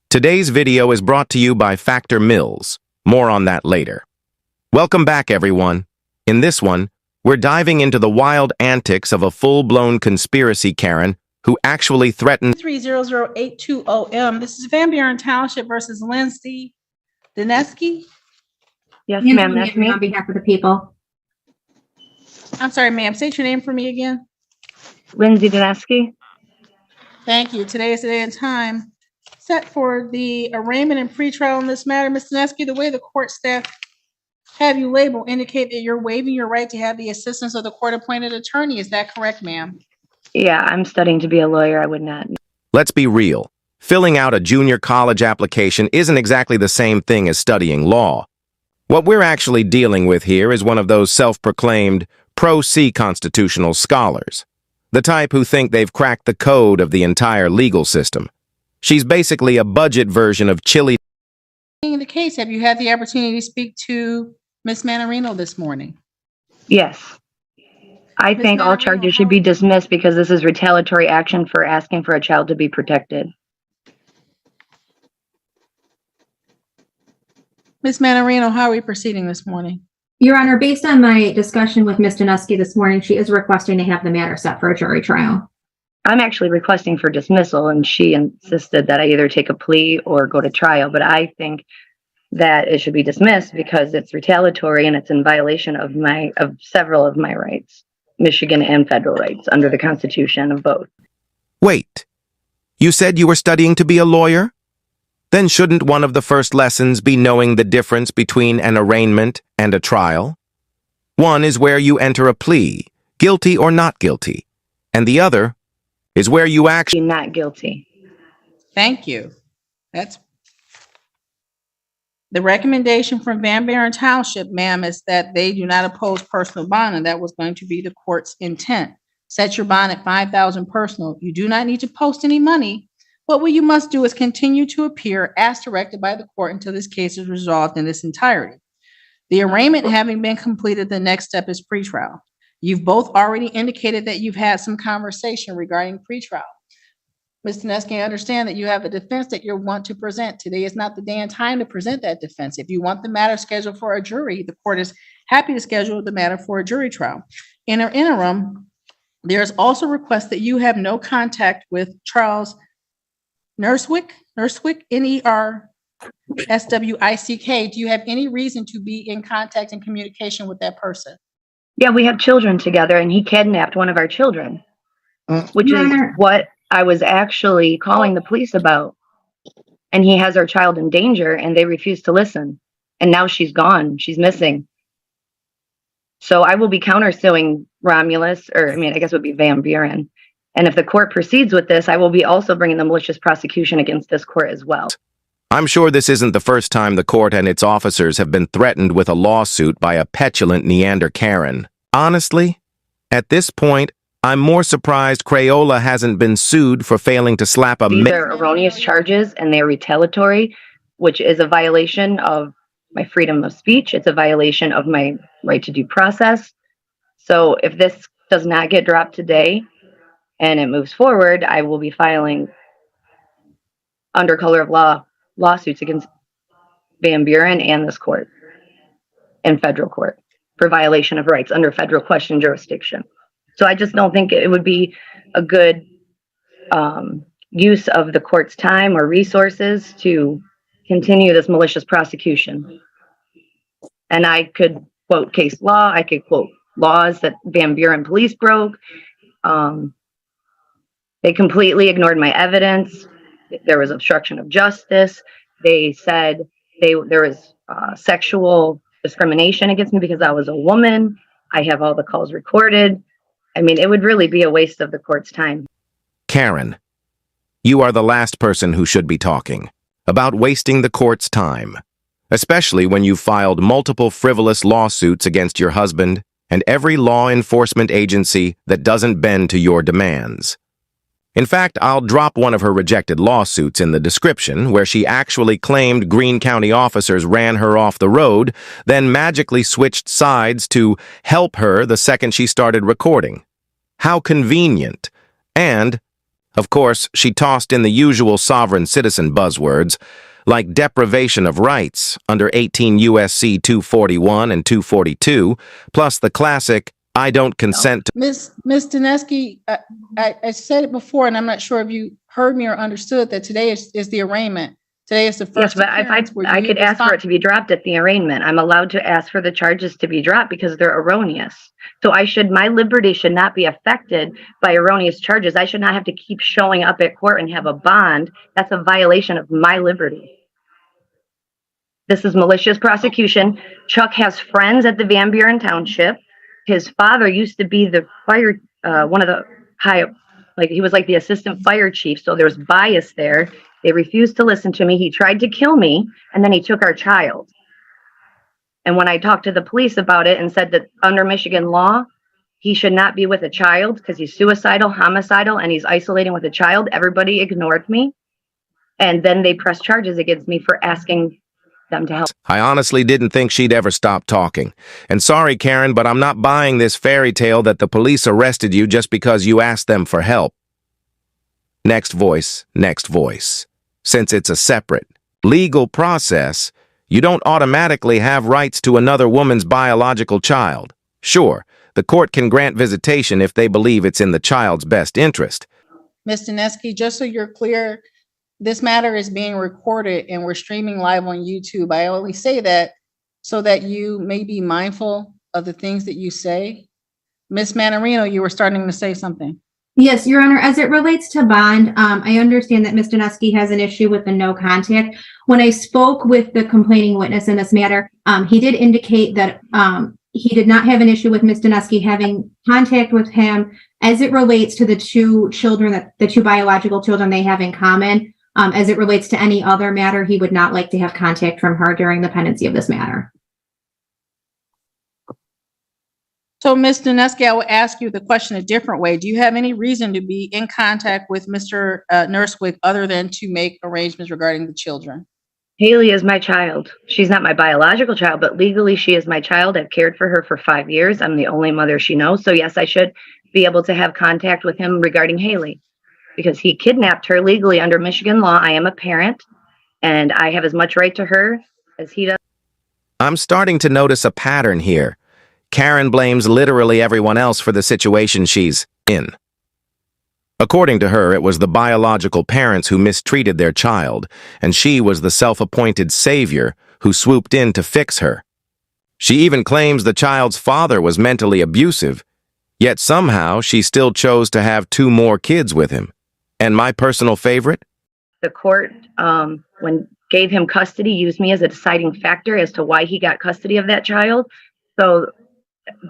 Today's video is brought to you by Factor Mills. More on that later. Welcome back, everyone. In this one, we're diving into the wild antics of a full-blown conspiracy Karen who actually threatened 30082OM. This is Van Buren Township versus Lindsay Dineski. Yes, ma'am, that's me. On behalf of the people. I'm sorry, ma'am. State your name for me again. Lindsay Dineski. Thank you. Today is the day and time set for the arraignment and pretrial on this matter. Ms. Dineski, the way the court staff have you labeled indicate that you're waiving your right to have the assistance of the court-appointed attorney. Is that correct, ma'am? Yeah, I'm studying to be a lawyer. I would not. Let's be real. Filling out a junior college application isn't exactly the same thing as studying law. What we're actually dealing with here is one of those self-proclaimed pro-C constitutional scholars, the type who think they've cracked the code of the entire legal system. She's basically a budget version of Chili. In the case, have you had the opportunity to speak to Ms. Manarino this morning? Yes. I Ms. think all Manarino, charges should be dismissed because this is retaliatory action for asking for a child to be protected. Ms. Manarino, how are we proceeding this morning? Your Honor, based on my discussion with Ms. Dineski this morning, she is requesting to have the matter set for a jury trial. I'm actually requesting for dismissal, and she insisted that I either take a plea or go to trial, but I think that it should be dismissed because it's retaliatory and it's in violation of several of my rights, Michigan and federal rights, under the Constitution of both. Wait, you said you were studying to be a lawyer? Then shouldn't one of the first lessons be knowing the difference between an arraignment and a trial? One is where you enter a plea, guilty or not guilty, and the other is where you actually Not guilty. Thank you. That's the recommendation from Van Buren Township, ma'am, is that they do not oppose personal bond, and that was going to be the court's intent. Set your bond at $5,000 personal. You do not need to post any money. But what you must do is continue to appear as directed by the court until this case is resolved in its entirety. The arraignment having been completed, the next step is pretrial. You've both already indicated that you've had some conversation regarding pretrial. Ms. Dineski, I understand that you have a defense that you want to present. Today is not the day and time to present that defense. If you want the matter scheduled for a jury, the court is happy to schedule the matter for a jury trial. In our interim, there's also a request that you have no contact with Charles Nerswick, Nerswick. Do you have any reason to be in contact and communication with that person? Yeah, we have children together, and he kidnapped one of our children, which is what I was actually calling the police about. And he has our child in danger, and they refuse to listen. And now she's gone. She's missing. So I will be countersuing Romulus, or I guess it would be Van Buren. And if the court proceeds with this, I will be also bringing the malicious prosecution against this court as well. I'm sure this isn't the first time the court and its officers have been threatened with a lawsuit by a petulant Neander Karen. Honestly, at this point, I'm more surprised Crayola hasn't been sued for failing to slap a... These are erroneous charges, and they're retaliatory, which is a violation of my freedom of speech. It's a violation of my right to due process. So if this does not get dropped today and it moves forward, I will be filing under color of law lawsuits against Van Buren and this court in federal court for violation of rights under federal question jurisdiction. So I just don't think it would be a good use of the court's time or resources to continue this malicious prosecution. And I could quote case law, I could quote laws that Van Buren police broke. They completely ignored my evidence. There was obstruction of justice. They said there was sexual discrimination against me because I was a woman. I have all the calls recorded. It would really be a waste of the court's time. Karen, you are the last person who should be talking about wasting the court's time, especially when you've filed multiple frivolous lawsuits against your husband and every law enforcement agency that doesn't bend to your demands. In fact, I'll drop one of her rejected lawsuits in the description where she actually claimed Greene County officers ran her off the road, then magically switched sides to help her the second she started recording. How convenient. And Of course, she tossed in the usual sovereign citizen buzzwords, like deprivation of rights under 18 U.S.C. 241 and 242, plus the classic, I don't consent to. Ms. Dineski, I said it before, and I'm not sure if you heard me or understood that today is the arraignment. Today is the Yes, first but appearance where I you could ask for it to be dropped at the arraignment. I'm allowed to ask for the charges to be dropped because they're erroneous. So my liberty should not be affected by erroneous charges. I should not have to keep showing up at court and have a bond. That's a violation of my liberty. This is malicious prosecution. Chuck has friends at the Van Buren Township. His father used to be the fire, one of the high, like he was like the assistant fire chief. So there's bias there. They refused to listen to me. He tried to kill me, and then he took our child. And when I talked to the police about it and said that under Michigan law, he should not be with a child because he's suicidal, homicidal, and he's isolating with a child, everybody ignored me. And then they pressed charges against me for asking them to help. I honestly didn't think she'd ever stop talking. And sorry, Karen, but I'm not buying this fairy tale that the police arrested you just because you asked them for help. Next voice, next voice. Since it's a separate, legal process, you don't automatically have rights to another woman's biological child. Sure, the court can grant visitation if they believe it's in the child's best interest. Ms. Dineski, just so you're clear, this matter is being recorded and we're streaming live on YouTube. I only say that so that you may be mindful of the things that you say. Ms. Manarino, you were starting to say something. Yes, Your Honor, as it relates to bond, I understand that Ms. Dineski has an issue with the no contact. When I spoke with the complaining witness in this matter, he did indicate that he did not have an issue with Ms. Dineski having contact with him as it relates to the two children, the two biological children they have in common. As it relates to any other matter, he would not like to have contact from her during the pendency of this matter. So, Ms. Dineski, I will ask you the question a different way. Do you have any reason to be in contact with Mr. Nurswick other than to make arrangements regarding the children? Haley is my child. She's not my biological child, but legally she is my child. I've cared for her for 5 years. I'm the only mother she knows. So yes, I should be able to have contact with him regarding Haley because he kidnapped her legally under Michigan law. I am a parent and I have as much right to her as he does. I'm starting to notice a pattern here. Karen blames literally everyone else for the situation she's in. According to her, it was the biological parents who mistreated their child, and she was the self-appointed savior who swooped in to fix her. She even claims the child's father was mentally abusive, yet somehow she still chose to have 2 more kids with him. And my personal favorite? The court, when gave him custody, used me as a deciding factor as to why he got custody of that child. So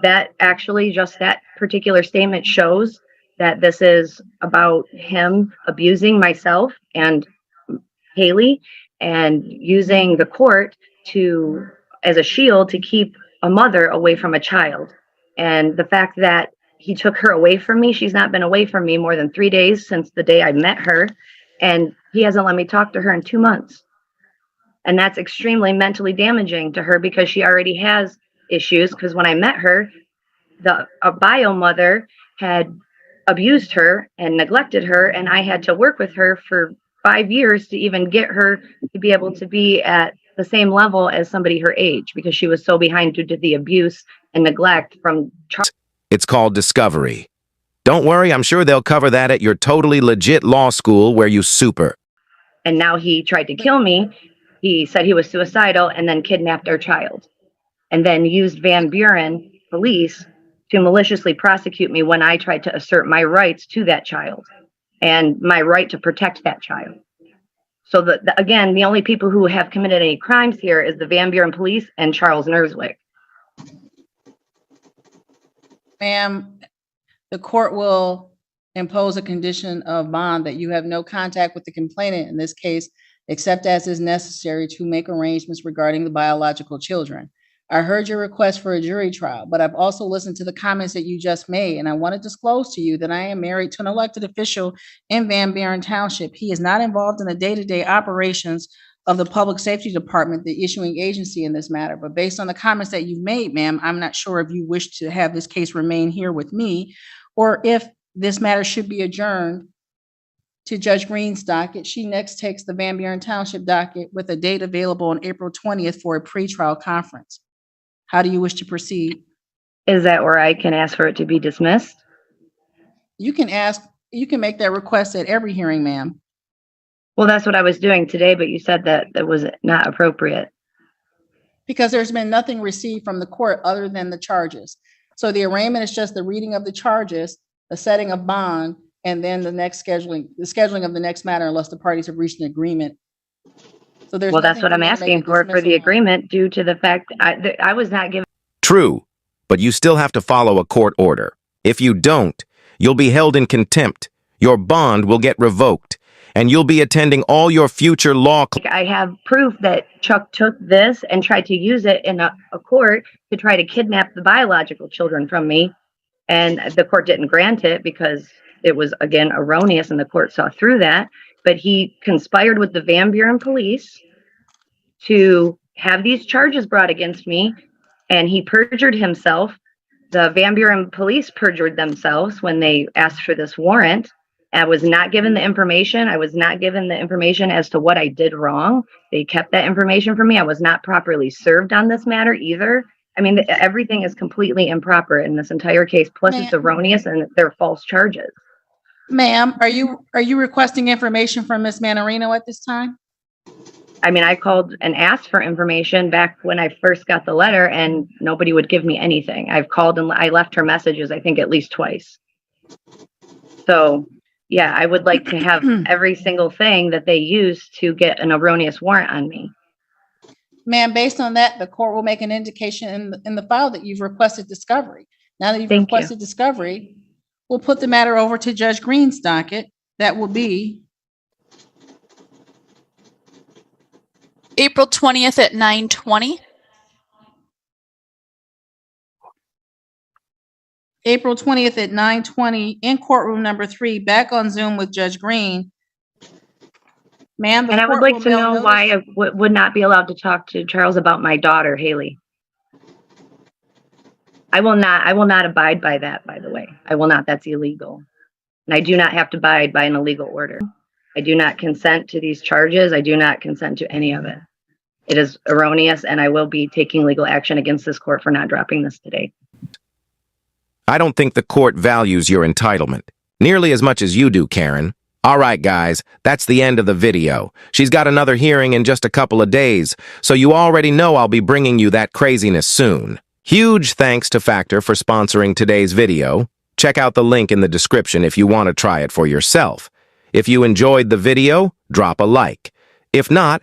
that actually, just that particular statement shows that this is about him abusing myself and Haley and using the court as a shield to keep a mother away from a child. And the fact that he took her away from me, she's not been away from me more than 3 days since the day I met her. And he hasn't let me talk to her in 2 months. And that's extremely mentally damaging to her because she already has issues. Because when I met her, a bio mother had abused her and neglected her, and I had to work with her for 5 years to even get her to be able to be at the same level as somebody her age because she was so behind due to the abuse and neglect from Charles. It's called discovery. Don't worry, I'm sure they'll cover that at your totally legit law school where you super. And now he tried to kill me. He said he was suicidal and then kidnapped our child and then used Van Buren police to maliciously prosecute me when I tried to assert my rights to that child and my right to protect that child. So again, the only people who have committed any crimes here is the Van Buren police and Charles Nurswick. Ma'am, the court will impose a condition of bond that you have no contact with the complainant in this case, except as is necessary to make arrangements regarding the biological children. I heard your request for a jury trial, but I've also listened to the comments that you just made, and I want to disclose to you that I am married to an elected official in Van Buren Township. He is not involved in the day-to-day operations of the Public Safety Department, the issuing agency in this matter. But based on the comments that you've made, ma'am, I'm not sure if you wish to have this case remain here with me, or if this matter should be adjourned to Judge Green's docket. She next takes the Van Buren Township docket with a date available on April 20th for a pretrial conference. How do you wish to proceed? Is that where I can ask for it to be dismissed? You can make that request at every hearing, ma'am. Well, that's what I was doing today, but you said that that was not appropriate. Because there's been nothing received from the court other than the charges. So the arraignment is just the reading of the charges, the setting of bond, and then the scheduling of the next matter unless the parties have reached an agreement. So there's Well, that's what I'm asking for the agreement due to the fact I was not given. True, but you still have to follow a court order. If you don't, you'll be held in contempt, your bond will get revoked, and you'll be attending all your future law classes. I have proof that Chuck took this and tried to use it in a court to try to kidnap the biological children from me. And the court didn't grant it because it was, again, erroneous, and the court saw through that. But he conspired with the Van Buren police to have these charges brought against me, and he perjured himself. The Van Buren police perjured themselves when they asked for this warrant. I was not given the information. I was not given the information as to what I did wrong. They kept that information from me. I was not properly served on this matter either. I mean, everything is completely improper in this entire case. Plus, it's erroneous and they're false charges. Ma'am, are you requesting information from Ms. Manarino at this time? I mean, I called and asked for information back when I first got the letter, and nobody would give me anything. I've called and I left her messages, I think, at least twice. So, yeah, I would like to have every single thing that they use to get an erroneous warrant on me. Ma'am, based on that, the court will make an indication in the file that you've requested discovery. Now that you've requested discovery, we'll put the matter over to Judge Green's docket. That will be April 20th at 9:20. April 20th at 9:20 in courtroom number 3, back on Zoom with Judge Green. Ma'am, and I would like to know why I would not be allowed to talk to Charles about my daughter, Haley. I will not abide by that, by the way. I will not. That's illegal. And I do not have to abide by an illegal order. I do not consent to these charges. I do not consent to any of it. It is erroneous, and I will be taking legal action against this court for not dropping this today. I don't think the court values your entitlement nearly as much as you do, Karen. All right, guys, that's the end of the video. She's got another hearing in just a couple of days, so you already know I'll be bringing you that craziness soon. Huge thanks to Factor for sponsoring today's video. Check out the link in the description if you want to try it for yourself. If you enjoyed the video, drop a like. If not,